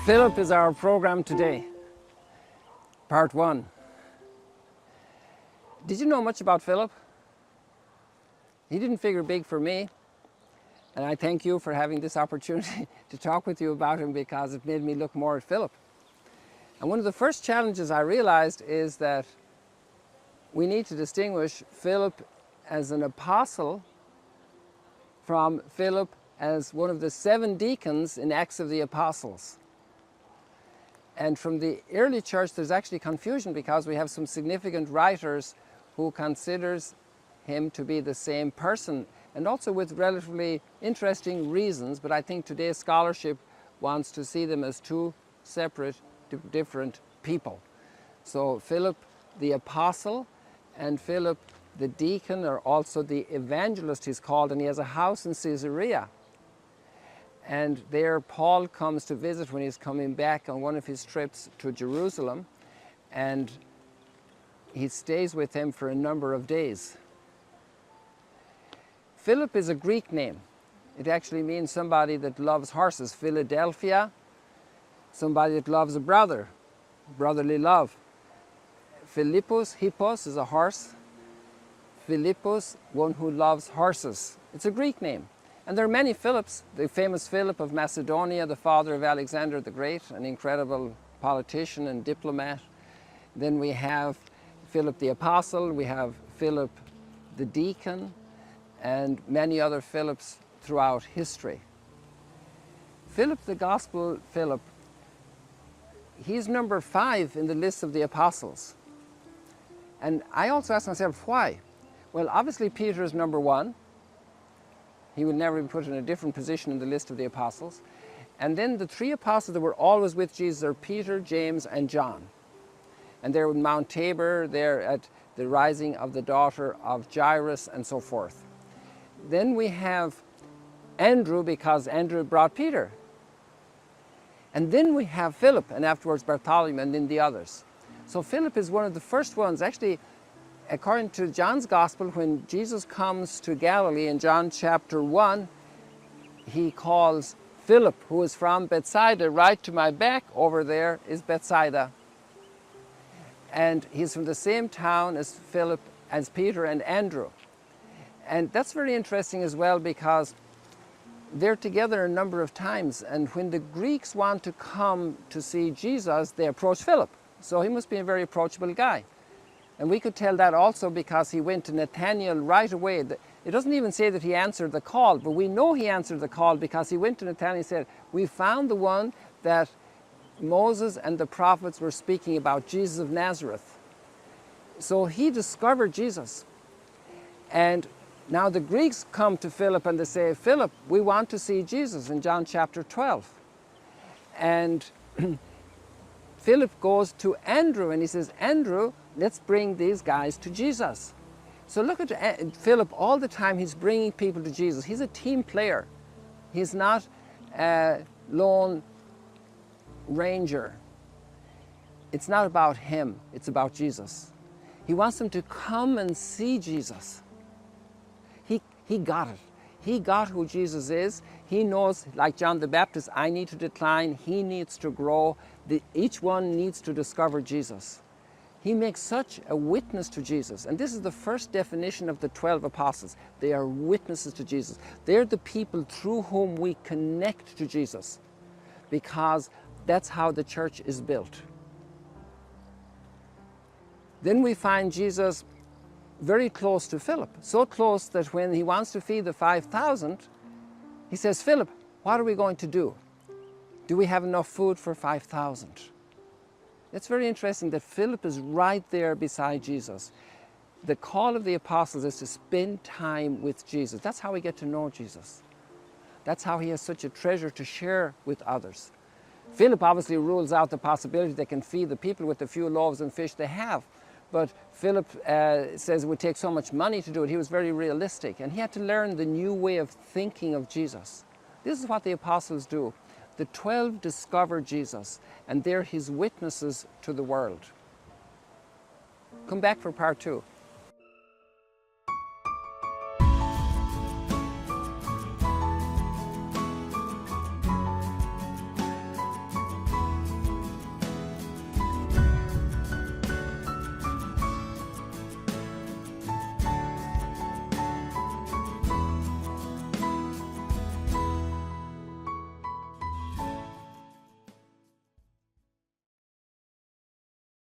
Philip is our program today, part 1. Did you know much about Philip? He didn't figure big for me, and I thank you for having this opportunity to talk with you about him because it made me look more at Philip. And one of the first challenges I realized is that we need to distinguish Philip as an apostle from Philip as one of the 7 deacons in Acts of the Apostles. And from the early church, there's actually confusion because we have some significant writers who considers him to be the same person, and also with relatively interesting reasons, but I think today's scholarship wants to see them as 2 separate, different people. So Philip the apostle and Philip the deacon, or also the evangelist he's called, and he has a house in Caesarea. And there Paul comes to visit when he's coming back on one of his trips to Jerusalem, and he stays with him for a number of days. Philip is a Greek name. It actually means somebody that loves horses. Philadelphia, somebody that loves a brother, brotherly love. Philippus, hippos is a horse. Philippus, one who loves horses. It's a Greek name. And there are many Philips. The famous Philip of Macedonia, the father of Alexander the Great, an incredible politician and diplomat. Then we have Philip the apostle, we have Philip the deacon, and many other Philips throughout history. Philip the Gospel Philip, he's number 5 in the list of the apostles. And I also ask myself, why? Well, obviously Peter is number 1. He will never be put in a different position in the list of the apostles. And then the 3 apostles that were always with Jesus are Peter, James, and John. And they're in Mount Tabor, they're at the rising of the daughter of Jairus, and so forth. Then we have Andrew, because Andrew brought Peter. And then we have Philip, and afterwards Bartholomew, and then the others. So Philip is one of the first ones. Actually, according to John's Gospel, when Jesus comes to Galilee in John chapter 1, he calls Philip, who is from Bethsaida. Right to my back over there is Bethsaida. And he's from the same town as Philip, as Peter and Andrew. And that's very interesting as well, because they're together a number of times. And when the Greeks want to come to see Jesus, they approach Philip. So he must be a very approachable guy. And we could tell that also because he went to Nathanael right away. It doesn't even say that he answered the call, but we know he answered the call because he went to Nathanael and said, "We found the one that Moses and the prophets were speaking about, Jesus of Nazareth." So he discovered Jesus. And now the Greeks come to Philip and they say, "Philip, we want to see Jesus," in John chapter 12. And Philip goes to Andrew and he says, "Andrew, let's bring these guys to Jesus." So look at Philip all the time. He's bringing people to Jesus. He's a team player. He's not a lone ranger. It's not about him. It's about Jesus. He wants them to come and see Jesus. He got it. He got who Jesus is. He knows, like John the Baptist, I need to decline. He needs to grow. Each one needs to discover Jesus. He makes such a witness to Jesus. And this is the first definition of the 12 apostles. They are witnesses to Jesus. They're the people through whom we connect to Jesus, because that's how the church is built. Then we find Jesus very close to Philip, so close that when he wants to feed the 5,000, he says, "Philip, what are we going to do? Do we have enough food for 5,000? It's very interesting that Philip is right there beside Jesus. The call of the apostles is to spend time with Jesus. That's how we get to know Jesus. That's how he has such a treasure to share with others. Philip obviously rules out the possibility they can feed the people with the few loaves and fish they have. But Philip says it would take so much money to do it. He was very realistic, and he had to learn the new way of thinking of Jesus. This is what the apostles do. The 12 discover Jesus, and they're his witnesses to the world. Come back for part 2.